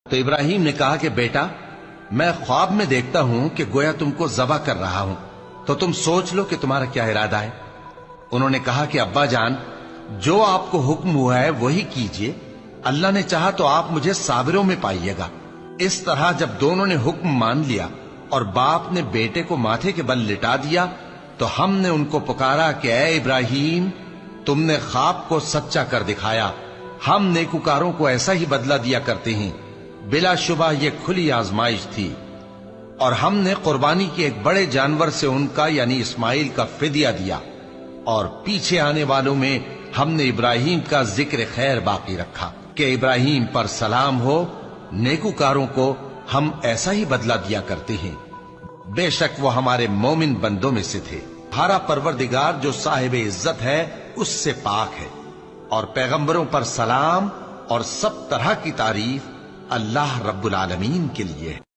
تو ابراہیم نے کہا کہ بیٹا، میں خواب میں دیکھتا ہوں کہ گویا تم کو ذبح کر رہا ہوں، تو تم سوچ لو کہ تمہارا کیا ارادہ ہے۔ انہوں نے کہا کہ ابا جان، جو آپ کو حکم ہوا ہے وہی کیجئے، اللہ نے چاہا تو آپ مجھے صابروں میں پائیے گا۔ اس طرح جب دونوں نے حکم مان لیا اور باپ نے بیٹے کو ماتھے کے بل لٹا دیا، تو ہم نے ان کو پکارا کہ اے ابراہیم، تم نے خواب کو سچا کر دکھایا، ہم نیکوکاروں کو ایسا ہی بدلہ دیا کرتے ہیں۔ بلا شبہ یہ کھلی آزمائش تھی، اور ہم نے قربانی کے ایک بڑے جانور سے ان کا یعنی اسماعیل کا فدیہ دیا، اور پیچھے آنے والوں میں ہم نے ابراہیم کا ذکر خیر باقی رکھا کہ ابراہیم پر سلام ہو، نیکوکاروں کو ہم ایسا ہی بدلہ دیا کرتے ہیں، بے شک وہ ہمارے مومن بندوں میں سے تھے۔ ہمارا پروردگار جو صاحب عزت ہے اس سے پاک ہے، اور پیغمبروں پر سلام اور سب طرح کی تعریف اللہ رب العالمین کے لیے ہے۔